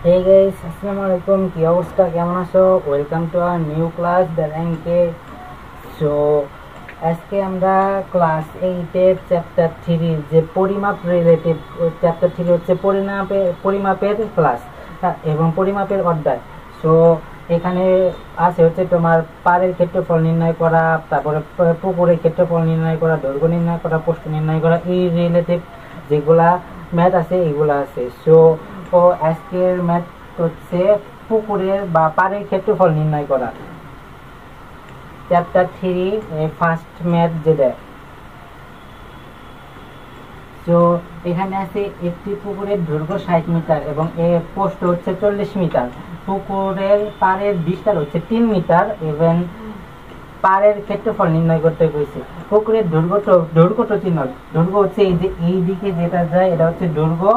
Hey guys, Assalamualaikum. কি অবস্থা, কেমন আছো? Welcome to our new class the র্যাঙ্কে। সো আজকে আমরা ক্লাস 8 এর চ্যাপ্টার 3 যে পরিমাপ রিলেটেড চ্যাপ্টার 3 হচ্ছে পরিমাপের ক্লাস এবং পরিমাপের অধ্যায়। সো এখানে আছে হচ্ছে তোমার পাড়ের ক্ষেত্রফল নির্ণয় করা, তারপরে পুকুরের ক্ষেত্রফল নির্ণয় করা, দৈর্ঘ্য নির্ণয় করা, প্রস্থ নির্ণয় করা, এই রিলেটেড যেগুলা ম্যাথ আছে এইগুলা আছে। সো আজকের ম্যাথ হচ্ছে পুকুরের বা পাড়ের ক্ষেত্রফল নির্ণয় করা, চ্যাপ্টার 3 ফার্স্ট ম্যাথ যেটা। তো এখানে আছে একটি পুকুরের দৈর্ঘ্য 60 মিটার এবং এর প্রস্থ হচ্ছে 40 মিটার। পুকুরের পাড়ের বিস্তার হচ্ছে 3 মিটার এবং পাড়ের ক্ষেত্রফল নির্ণয় করতে হয়েছে। পুকুরের দৈর্ঘ্যটা চিহ্ন, দৈর্ঘ্য হচ্ছে এই যে এই দিকে যেটা যায় এটা হচ্ছে দৈর্ঘ্য,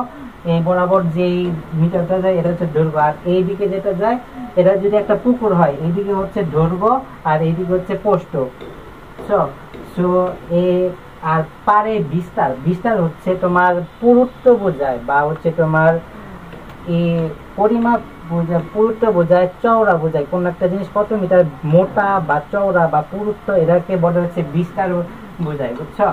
এই বরাবর যেই মিটারটা যায় এটা হচ্ছে দৈর্ঘ্য, আর এই দিকে যেটা যায় এটা যদি একটা পুকুর হয় এইদিকে হচ্ছে দৈর্ঘ্য আর এইদিকে হচ্ছে প্রস্থ। সো আর পারে বিস্তার, বিস্তার হচ্ছে তোমার পুরুত্ব বোঝায় বা হচ্ছে তোমার এই পরিমাপ বোঝায়, পুরুত্ব বোঝায়, চওড়া বোঝায়, কোন একটা জিনিস কত মিটার মোটা বা চওড়া বা পুরুত্ব এটাকে বলা হচ্ছে বিস্তার বোঝায়, বুঝছো?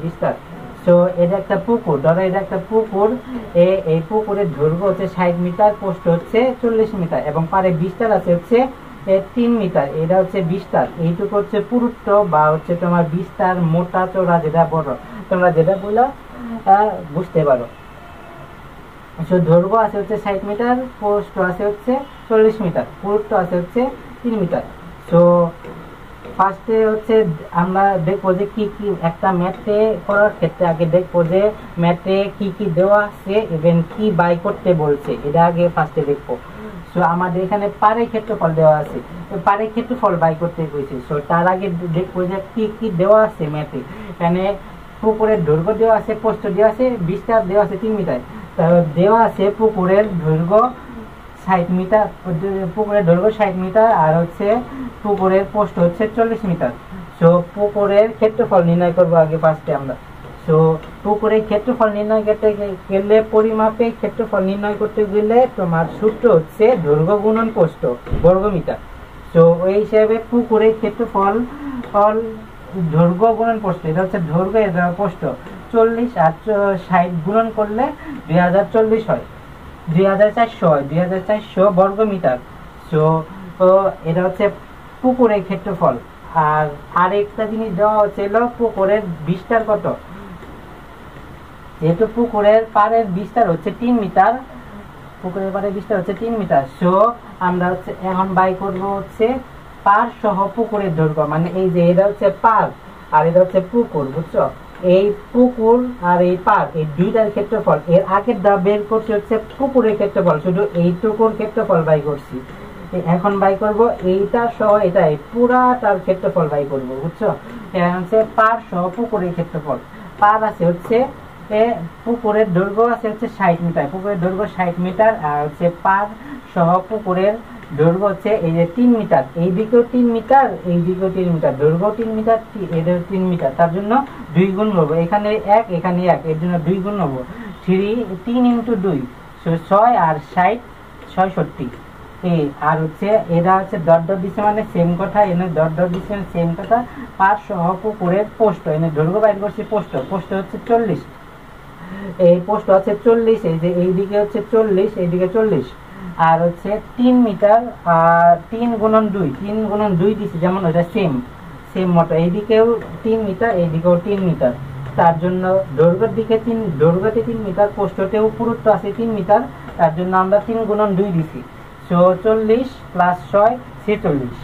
বিস্তার। সো এটা একটা পুকুর, ধরো এটা একটা পুকুর, এই পুকুরের দৈর্ঘ্য হচ্ছে 60 মিটার, প্রস্থ হচ্ছে 40 মিটার এবং পারে বিস্তার আছে হচ্ছে 3 মিটার। এটা হচ্ছে বিস্তার, এইটুকু হচ্ছে পুরুত্ব বা হচ্ছে তোমার বিস্তার, মোটা চওড়া যেটা বড়, তোমরা যেটা বলো বুঝতে পারো। সো দৈর্ঘ্য আছে হচ্ছে 60 মিটার, প্রস্থ আছে হচ্ছে 40 মিটার, পুরুত্ব আছে হচ্ছে 3 মিটার। সো ফার্স্টে হচ্ছে আমরা দেখবো যে কি কি একটা ম্যাথে করার ক্ষেত্রে আগে দেখবো যে ম্যাথে কি কি দেওয়া আছে এবং কি বাই করতে বলছে, এটা আগে ফার্স্টে দেখবো। সো আমাদের এখানে পাড়ের ক্ষেত্রফল দেওয়া আছে, পাড়ের ক্ষেত্রফল বাই করতে হয়েছে। সো তার আগে দেখবো যে কি কি দেওয়া আছে ম্যাথে। এখানে পুকুরের দৈর্ঘ্য দেওয়া আছে, প্রস্থ দেওয়া আছে, বিস্তার দেওয়া আছে 3 মিটার, দেওয়া আছে পুকুরের দৈর্ঘ্য 60 মিটার, পুকুরের দৈর্ঘ্য 60 মিটার আর হচ্ছে পুকুরের প্রস্থ হচ্ছে 40 মিটার। সো পুকুরের ক্ষেত্রফল নির্ণয় করবো আগে ফার্স্টে আমরা। সো পুকুরের ক্ষেত্রফল নির্ণয় করতে গেলে, পরিমাপে ক্ষেত্রফল নির্ণয় করতে গেলে তোমার সূত্র হচ্ছে দৈর্ঘ্য গুণন প্রস্থ বর্গ মিটার। সো ওই হিসাবে পুকুরের ক্ষেত্রফল দৈর্ঘ্য গুণন প্রস্থ, এটা হচ্ছে দৈর্ঘ্য, এটা প্রস্থ 40 আর 60 গুণন করলে 2040 হয়, 2400 হয়, 2400 বর্গ মিটার। সো এটা হচ্ছে পুকুরের ক্ষেত্রফল। আর আরেকটা জিনিস দেওয়া হচ্ছিল পুকুরের বিস্তার কত, যেহেতু পুকুরের পাড়ের বিস্তার হচ্ছে 3 মিটার, পুকুরের পাড়ের বিস্তার হচ্ছে 3 মিটার। সো আমরা হচ্ছে এখন বাই করব হচ্ছে পাড় সহ পুকুরের দৈর্ঘ্য, মানে এই যে এটা হচ্ছে পাড় আর এটা হচ্ছে পুকুর, বুঝছো? এই পুকুর আর এই পাড়, এই দুইটার ক্ষেত্রফল, এর আগের দা বের করছি হচ্ছে পুকুরের ক্ষেত্রফল, শুধু এইটুকুর ক্ষেত্রফল বাই করছি। এখন বাই করব এইটা সহ এটাই পুরাটার ক্ষেত্রফল বাই করব, বুঝছো? এখন হচ্ছে পাড় সহ পুকুরের ক্ষেত্রফল। পাড় আছে হচ্ছে পুকুরের দৈর্ঘ্য আছে হচ্ছে 60 মিটার, পুকুরের দৈর্ঘ্য 60 মিটার আর হচ্ছে পাড় সহ পুকুরের দৈর্ঘ্য হচ্ছে এই যে 3 মিটার, এই দিকেও 3 মিটার, এই দিকেও 3 মিটার, দৈর্ঘ্য 3 মিটার, এদের 3 মিটার, তার জন্য 2 গুণ নেবো, এখানে 1 এখানে 1, এর জন্য 2 গুণ নেবো, 3 ইন্টু 2, 6 আর 60 66। আর হচ্ছে এরা হচ্ছে ডট ডট দিচ্ছে মানে সেম কথা, এনে ডট ডট দিচ্ছে মানে সেম কথা। পাঁচ সহ পুকুরের পোস্ট, এনে দৈর্ঘ্য বাইর করছি, পোস্ট হচ্ছে 40, এই পোস্ট হচ্ছে 40, এই যে এইদিকে হচ্ছে 40, এইদিকে 40 আর হচ্ছে 3 মিটার আর 3 গুণন 2, 3 গুণন 2 দিছি যেমন ওটা সেম মতো, এইদিকেও 3 মিটার, এইদিকেও 3 মিটার, তার জন্য দৈর্ঘ্যের দিকে 3, দৈর্ঘ্যতে 3 মিটার, পোস্টতেও পুরুত্ব আছে 3 মিটার, তার জন্য আমরা 3 গুণন 2 দিছি। So 40 plus 6 46।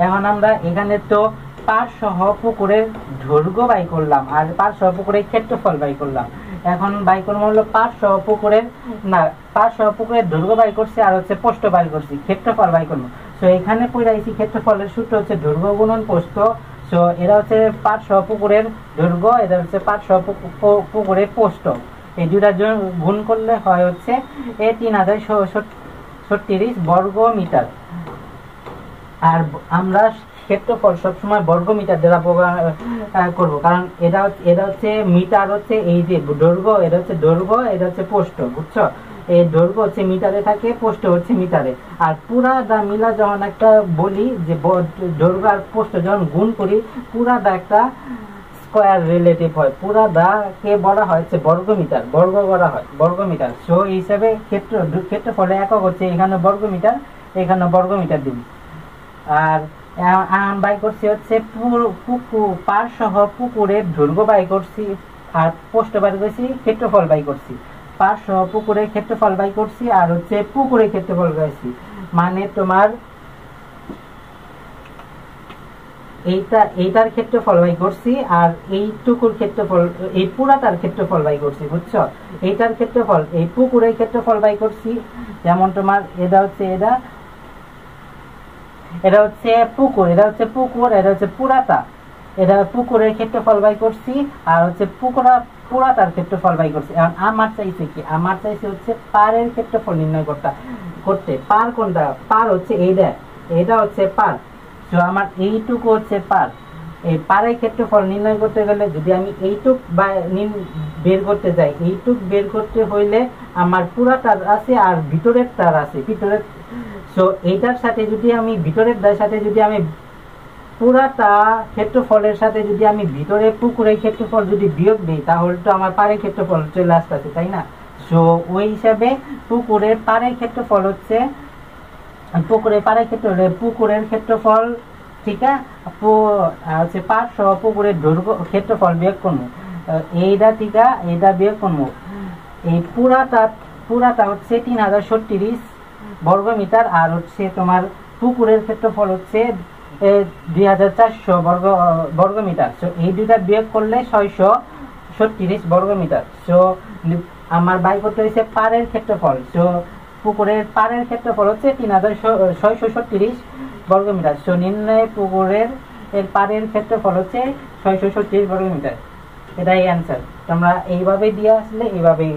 এখন আমরা এখানে তো পাড় সহ পুকুরের দৈর্ঘ্য বাই করলাম আর পাড় সহ পুকুরের ক্ষেত্রফল বাই করলাম। এখন বাই করবো হলো পাড় সহ পুকুরের দৈর্ঘ্য বাই করছি আর হচ্ছে প্রস্থ বাই করছি, ক্ষেত্রফল বাই করবো। সো এখানে পড়াইছি ক্ষেত্রফলের সূত্র হচ্ছে দৈর্ঘ্য গুণন প্রস্থ। সো এরা হচ্ছে পাড় সহ পুকুরের দৈর্ঘ্য, এটা হচ্ছে পাড় সহ পুকুরের প্রস্থ, এই দুটা গুণ করলে হয় হচ্ছে 3036 বর্গ মিটার। আর আমরা ক্ষেত্রফল সবসময় বর্গ মিটার দ্বারা করবো, কারণ এটা হচ্ছে মিটার হচ্ছে এই যে দৈর্ঘ্য, এটা হচ্ছে দৈর্ঘ্য, এটা হচ্ছে প্রস্থ, বুঝছো? এই দৈর্ঘ্য হচ্ছে মিটারে থাকে, প্রস্থ হচ্ছে মিটারে। আর পুরা দা মিলা যখন একটা বলি যে দৈর্ঘ্য আর প্রস্থ যখন গুণ করি, পুরা দা একটা স্কয়ার রিলেটিভ হয়, পুরা দা কে বলা হয় হচ্ছে বর্গ মিটার, বর্গ করা হয় বর্গ মিটার। সো এই হিসাবে ক্ষেত্রফলের একক হচ্ছে এখানে বর্গ মিটার, এখানে বর্গ মিটার দিব। আর বাই করছি হচ্ছে পার সহ পুকুরের দৈর্ঘ্য বাই করছি, আর প্রস্থ বাই করছি, ক্ষেত্রফল বাই করছি। পার সহ পুকুরের ক্ষেত্রফল বাই করছি, আর হচ্ছে পুকুরের ক্ষেত্রফল পাইছি, মানে তোমার এইটার ক্ষেত্রফল বাই করছি, আর এইটুকুর ক্ষেত্রফল, এই পুরাটার ক্ষেত্রফল বাই করছি, বুঝছো? এইটার ক্ষেত্রফল, এই পুকুরের ক্ষেত্রফল বাই করছি। যেমন তোমার এটা হচ্ছে এটা হচ্ছে পুকুর, এটা হচ্ছে পুকুর, এটা হচ্ছে পুরাটা, এটা পুকুরের ক্ষেত্রফল বাই করছি, আর হচ্ছে পুরাটার ক্ষেত্রফল বাই করছি। এখন আমার চাইছে কি, আমার চাইছে হচ্ছে পারের ক্ষেত্রফল নির্ণয় করতে। পার কোনটা? পার হচ্ছে এটা হচ্ছে পার। তো আমার এইটুকু হচ্ছে পার। এই পারের ক্ষেত্রফল নির্ণয় করতে গেলে যদি আমি এইটুক বের করতে যাই, এইটুক বের করতে হইলে আমার পুরাটার আছে আর ভিতরের তার আছে, ভিতরের। সো এইটার সাথে যদি আমি ভিতরের দায়ের সাথে যদি আমি পুরাটা ক্ষেত্রফলের সাথে যদি আমি ভিতরে পুকুরের ক্ষেত্রফল যদি বিয়োগ দিই, তাহলে তো আমার পাড়ের ক্ষেত্রফল চলে আসতেছে, তাই না? সো ওই হিসাবে পুকুরের পাড়ের ক্ষেত্রফল হচ্ছে পুকুরের ক্ষেত্রফল, ঠিক আছে, পার সহ পুকুরের দৈর্ঘ্য ক্ষেত্রফল বিয়োগ করবো, এইটা ঠিক আছে, এইটা বিয়োগ করবো। এই পুরাটা হচ্ছে 3036 বর্গ মিটার, আর হচ্ছে তোমার পুকুরের ক্ষেত্রফল হচ্ছে 2400 বর্গ মিটার। সো এই দুইটা বিয়োগ করলে 636 বর্গ মিটার। সো আমার বাই করতে হয়েছে পারের ক্ষেত্রফল। সো পুকুরের পারের ক্ষেত্রফল হচ্ছে 3636 বর্গ মিটার। সো নির্ণয় পুকুরের পারের ক্ষেত্রফল হচ্ছে 636 বর্গ মিটার। এটাই অ্যান্সার। তোমরা এইভাবে দিয়ে আসলে এইভাবেই